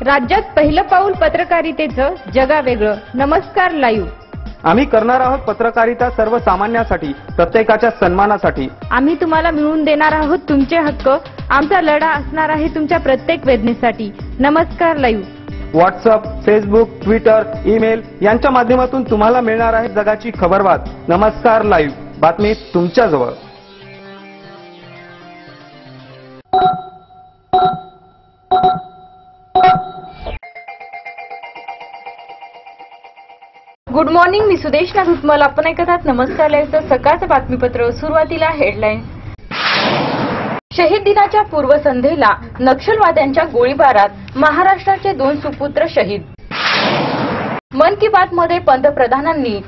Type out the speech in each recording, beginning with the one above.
राज्यात पहिलं पाऊल पत्रकारितेचं जगावेगळं. नमस्कार लाईव्ह. आम्ही करणार आहोत पत्रकारिता सर्वसामान्यांसाठी, प्रत्येकाच्या सन्मानासाठी. आम्ही तुम्हाला मिळवून देणार आहोत तुमचे हक्क. आमचा लढा असणार आहे तुमच्या प्रत्येक वेदनेसाठी. नमस्कार live. WhatsApp, Facebook, Twitter, email यांच्या माध्यमातून तुम्हाला मिळणार आहे जगाची खबरबात. नमस्कार लाईव्ह, बातमी तुमच्या जवळ. गुड मॉर्निंग, मी सुदेशना धुतमल. आपण ऐकत आहात नमस्कार लाईव्हचं सकाळचं बातमीपत्र. सुरुवातीला हेडलाईन. शहीद दिनाच्या पूर्वसंध्येला नक्षलवाद्यांच्या गोळीबारात महाराष्ट्राचे 2 सुपुत्र शहीद. मन की बात मध्ये पंतप्रधानांनी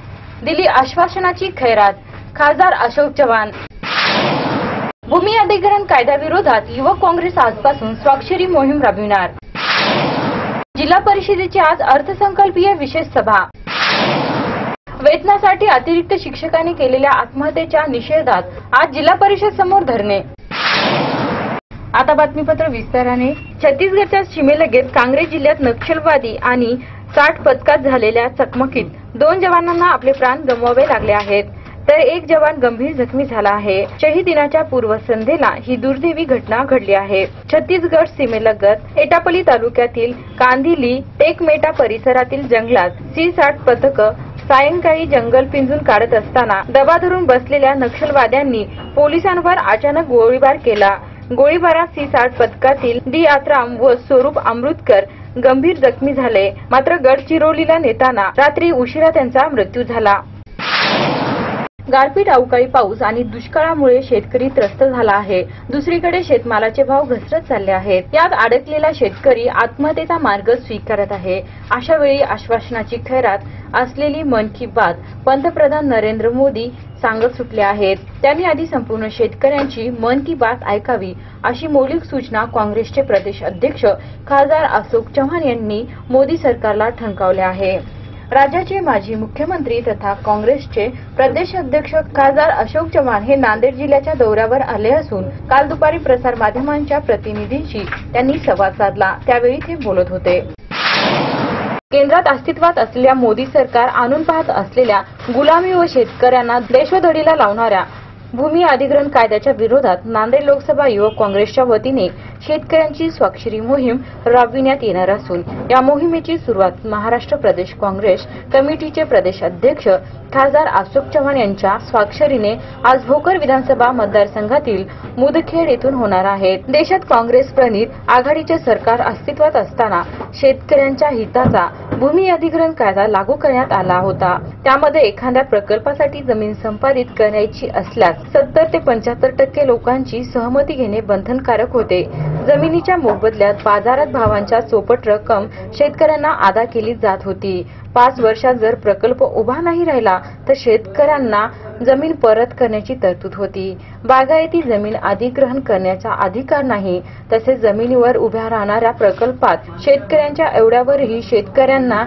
दिली आश्वासनाची खैरात. खासदार अशोक चव्हाण. भूमी अधिग्रहण कायद्याविरोधात युवक काँग्रेस आजपासून स्वाक्षरी मोहीम राबविणार. जिल्हा परिषदेची आज अर्थसंकल्पीय विशेष सभा. वेतनासाठी अतिरिक्त शिक्षकांनी केलेल्या आत्महत्येच्या निषेधात आज जिल्हा परिषद समोर धरणे. आता बातमीपत्र विस्ताराने. छत्तीसगडच्या सीमेलगत कांग्रेस जिल्ह्यात नक्षलवादी आणि 60 पथकात झालेल्या चकमकीत 2 जवानांना आपले प्राण गमवावे लागले आहेत, तर 1 जवान गंभीर जखमी झाला आहे. शहीद दिनाच्या पूर्वसंध्येला ही दुर्दैवी घटना घडली आहे. छत्तीसगड सीमेलगत एटापल्ली तालुक्यातील कांदिली टेकमेटा परिसरातील जंगलात C-60 पथक सायंकाळी जंगल पिंजून काढत असताना दबा धरून बसलेल्या नक्षलवाद्यांनी पोलिसांवर अचानक गोळीबार केला. गोळीबारात C-60 पथकातील डी आत्राम व स्वरूप अमृतकर गंभीर जखमी झाले. मात्र गडचिरोलीला नेताना रात्री उशिरा त्यांचा मृत्यू झाला. गारपीट, अवकाळी पाऊस आणि दुष्काळामुळे शेतकरी त्रस्त झाला आहे. दुसरीकडे शेतमालाचे भाव घसरत चालले आहेत. यात अडकलेला शेतकरी आत्महत्येचा मार्ग स्वीकारत आहे. अशा वेळी आश्वासनाची खैरात असलेली मन की बात पंतप्रधान नरेंद्र मोदी सांगत सुटले आहेत. त्यांनी आधी संपूर्ण शेतकऱ्यांची मन की बात ऐकावी अशी मौलिक सूचना काँग्रेसचे प्रदेश अध्यक्ष खासदार अशोक चव्हाण यांनी मोदी सरकारला ठणकावले आहे. राज्याचे माजी मुख्यमंत्री तथा काँग्रेसचे प्रदेश अध्यक्ष खासदार अशोक चव्हाण हे नांदेड जिल्ह्याच्या दौऱ्यावर आले असून काल दुपारी प्रसार माध्यमांच्या प्रतिनिधींशी त्यांनी संवाद साधला. त्यावेळी ते बोलत होते. केंद्रात अस्तित्वात असलेल्या मोदी सरकार आणून पाहत असलेल्या गुलामी व शेतकऱ्यांना देशोधडीला लावणाऱ्या भूमी अधिग्रहण कायद्याच्या विरोधात नांदेड लोकसभा युवक काँग्रेसच्या वतीने शेतकऱ्यांची स्वाक्षरी मोहीम राबविण्यात येणार असून या मोहिमेची सुरुवात महाराष्ट्र प्रदेश काँग्रेस कमिटीचे प्रदेश अध्यक्ष खासदार अशोक चव्हाण यांच्या स्वाक्षरीने आज भोकर विधानसभा मतदारसंघातील मुदखेड येथून होणार आहे. देशात काँग्रेस प्रणित आघाडीचे सरकार अस्तित्वात असताना शेतकऱ्यांच्या हिताचा भूमी अधिग्रहण कायदा लागू करण्यात आला होता. त्यामध्ये एखाद्या प्रकल्पासाठी जमीन संपादित करायची असल्यास 70 ते 75% लोकांची सहमती घेणे बंधनकारक होते. जमिनीच्या मोबदल्यात बाजारात भावांच्या चौपट रक्कम शेतकऱ्यांना अदा केली जात होती. 5 वर्षात जर प्रकल्प उभा नाही राहिला तर शेतकऱ्यांना जमीन परत करण्याची तरतूद होती. बागायती जमीन अधिग्रहण करण्याचा अधिकार नाही. तसेच जमिनीवर उभ्या राहणाऱ्या प्रकल्पात शेतकऱ्यांच्या एवढ्यावरही शेतकऱ्यांना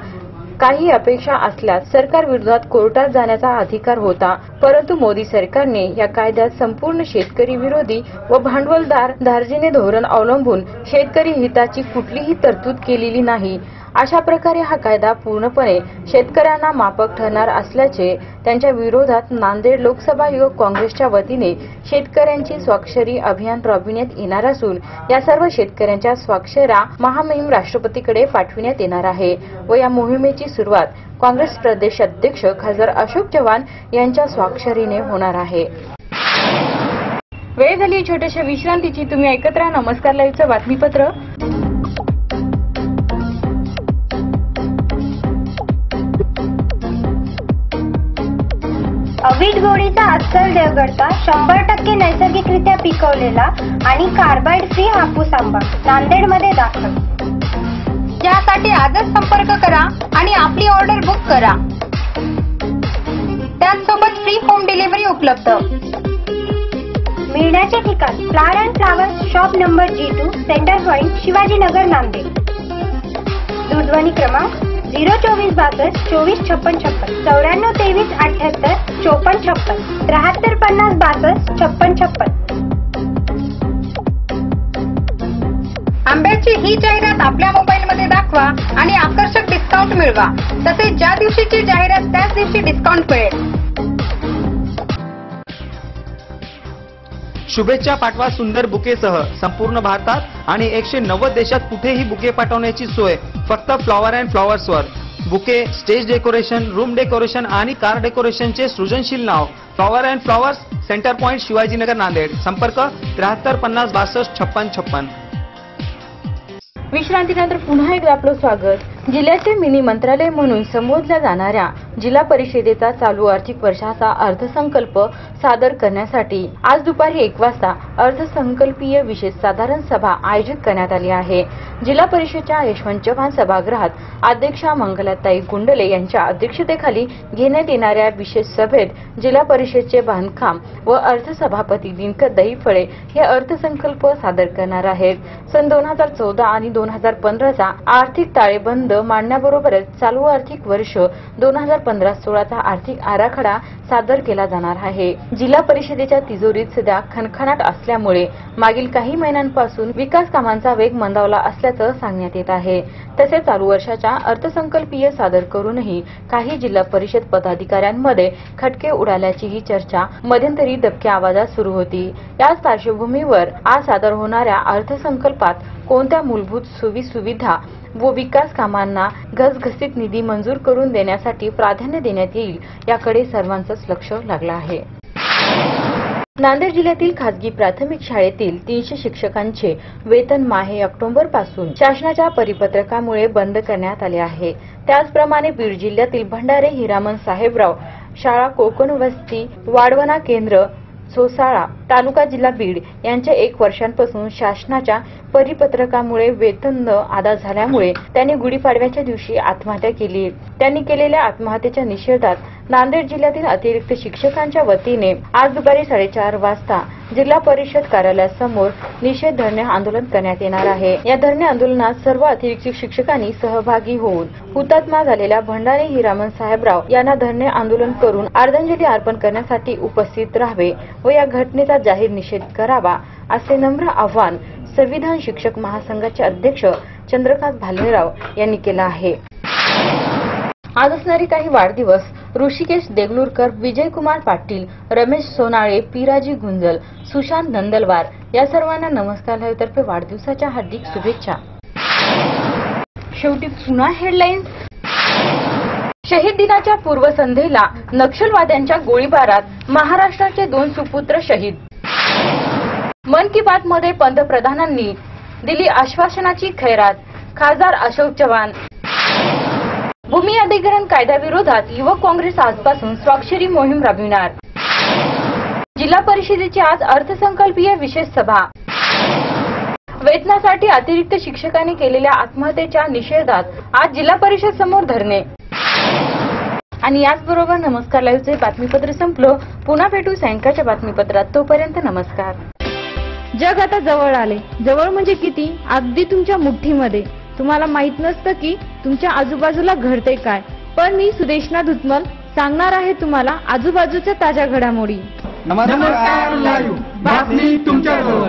काही अपेक्षा असल्यास सरकार विरोधात कोर्टात जाण्याचा अधिकार होता. परंतु मोदी सरकारने या कायद्यात संपूर्ण शेतकरी विरोधी व भांडवलदार धार्जिणे धोरण अवलंबून शेतकरी हिताची कुठलीही तरतूद केलेली नाही. अशा प्रकारे हा कायदा पूर्णपणे शेतकऱ्यांना माफक ठरणार असल्याचे त्यांच्या विरोधात नांदेड लोकसभा युवक काँग्रेसच्या वतीने शेतकऱ्यांची स्वाक्षरी अभियान राबविण्यात येणार असून या सर्व शेतकऱ्यांच्या स्वाक्षऱ्या महामहिम राष्ट्रपतीकडे पाठविण्यात येणार आहे व या मोहिमेची सुरुवात काँग्रेस प्रदेश अध्यक्ष खासदार अशोक चव्हाण यांच्या स्वाक्षरीने होणार आहे. वेळ झाली छोट्याशा विश्रांतीची. तुम्ही ऐकत राहा नमस्कार लाईव्हचं बातमीपत्र. अवीट गोळीचा अस्सल देवगडचा 100% नैसर्गिकरित्या पिकवलेला आणि कार्बाइड फ्री हापूस आंबा नांदेडमध्ये दाखल. यासाठी आजच संपर्क करा आणि आपली ऑर्डर बुक करा. त्याचसोबत फ्री होम डिलिव्हरी उपलब्ध. मिळण्याचे ठिकाण flower and flower shop number G2 centre point Shivajinagar Nanded. दूरध्वनी क्रमांक 024 62 24 56 94 23 78 54 56 73 50 62 56 56. आंब्याची ही जाहिरात आपल्या मोबाईलमध्ये दाखवा आणि आकर्षक डिस्काउंट मिळवा. तसेच ज्या दिवशीची जाहिरात त्याच दिवशी डिस्काउंट मिळेल. शुभेच्छा पाठवा सुंदर बुकेसह. संपूर्ण भारतात आणि 190 देशात कुठेही बुके पाठवण्याची सोय फक्त फ्लॉवर अँड फ्लॉवर्सवर. Bouquet, stage decoration, room decoration आणि कार डेकोरेशनचे सृजनशील नाव flower and flowers, centre point, Shivajinagar, Nanded. संपर्क 73 50 62 56 56. विश्रांतीनंतर पुन्हा एकदा आपलं स्वागत. जिल्ह्याचे मिनी मंत्रालय म्हणून संबोधल्या जाणाऱ्या जिल्हा परिषदेचा चालू आर्थिक वर्षाचा अर्थसंकल्प सादर करण्यासाठी आज दुपारी 1 वाजता अर्थसंकल्पीय विशेष साधारण सभा आयोजित करण्यात आली आहे. जिल्हा परिषदेच्या यशवंत चव्हाण सभागृहात अध्यक्षा मंगलाताई गुंडले यांच्या अध्यक्षतेखाली घेण्यात येणाऱ्या विशेष सभेत जिल्हा परिषदेचे बांधकाम व अर्थसभापती दिनकर दहिफळे हे अर्थसंकल्प सादर करणार आहेत. सन 2014 आणि 2015चा आर्थिक ताळेबंद मांडण्याबरोबरच चालू आर्थिक वर्ष 2015-16चा आर्थिक आराखडा सादर केला जाणार आहे. जिल्हा परिषदेच्या तिजोरीत सध्या खणखणाट असल्यामुळे मागील काही महिन्यांपासून विकास कामांचा वेग मंदावला असल्याचं सांगण्यात येत आहे. तसेच चालू वर्षाच्या अर्थसंकल्पीय सादर करूनही काही जिल्हा परिषद पदाधिकाऱ्यांमध्ये खटके उडाल्याचीही चर्चा मध्यंतरी दबक्या आवाजात सुरू होती. याच पार्श्वभूमीवर आज सादर होणाऱ्या अर्थसंकल्पात कोणत्या मूलभूत सोयी-सुविधा व विकास कामांना घसघसीत निधी मंजूर करून देण्यासाठी प्राधान्य देण्यात येईल याकडे सर्वांचंच लक्ष लागलं आहे. नांदेड जिल्ह्यातील खासगी प्राथमिक शाळेतील 300 शिक्षकांचे वेतन माहे ऑक्टोबर पासून शासनाच्या परिपत्रकामुळे बंद करण्यात आले आहे. त्याचप्रमाणे बीड जिल्ह्यातील भंडारे हिरामन साहेबराव शाळा कोकण वस्ती वाढवणा केंद्र सोसाळा तालुका जिल्हा बीड यांच्या 1 वर्षांपासून शासनाच्या परिपत्रकामुळे वेतन न अदा झाल्यामुळे त्यांनी गुढीपाडव्याच्या दिवशी आत्महत्या केली. त्यांनी केलेल्या आत्महत्येच्या निषेधात नांदेड जिल्ह्यातील अतिरिक्त शिक्षकांच्या वतीने आज दुपारी 4:30 वाजता जिल्हा परिषद कार्यालयासमोर निषेध धरणे आंदोलन करण्यात येणार आहे. या धरणे आंदोलनात सर्व अतिरिक्त शिक्षकांनी सहभागी होऊन हुतात्मा झालेल्या भंडारे हिरामन साहेबराव यांना धरणे आंदोलन करून आदरांजली अर्पण करण्यासाठी उपस्थित राहावे व या घटनेचा जाहीर निषेध करावा असे नम्र आवाहन संविधान शिक्षक महासंघाचे अध्यक्ष चंद्रकांत भालेराव यांनी केलं आहे. आज असणारे काही वाढदिवस ऋषिकेश देगलूरकर, विजयकुमार पाटील, रमेश सोनाळे, पिराजी गुंजल, सुशांत नंदलवार या सर्वांना नमस्कार लाईव्ह तर्फे वाढदिवसाच्या हार्दिक शुभेच्छा. शेवटी पुन्हा हेडलाईन्स. शहीद दिनाच्या पूर्वसंध्येला नक्षलवाद्यांच्या गोळीबारात महाराष्ट्राचे 2 सुपुत्र शहीद. मन की बात मध्ये पंतप्रधानांनी दिली आश्वासनाची खैरात. खासदार अशोक चव्हाण. भूमी अधिग्रहण कायद्याविरोधात युवक काँग्रेस आजपासून स्वाक्षरी मोहीम राबविणार. जिल्हा परिषदेची आज अर्थसंकल्पीय विशेष सभा. वेतनासाठी अतिरिक्त शिक्षकांनी केलेल्या आत्महत्येच्या निषेधात आज जिल्हा परिषद समोर धरणे. आणि याचबरोबर नमस्कार लाईव्हचे बातमीपत्र संपलं. पुन्हा भेटू सायंकाळच्या बातमीपत्रात. तोपर्यंत नमस्कार. जग आता जवळ आले. जवळ म्हणजे किती? अगदी तुमच्या मुठ्ठीमध्ये. तुम्हाला माहित नसतं की तुमच्या आजूबाजूला घडते काय, पण मी सुदेशना धुतमल सांगणार आहे तुम्हाला आजूबाजूच्या ताज्या घडामोडी. नमस्कार लाईव्ह बातमी तुमच्या जवळ.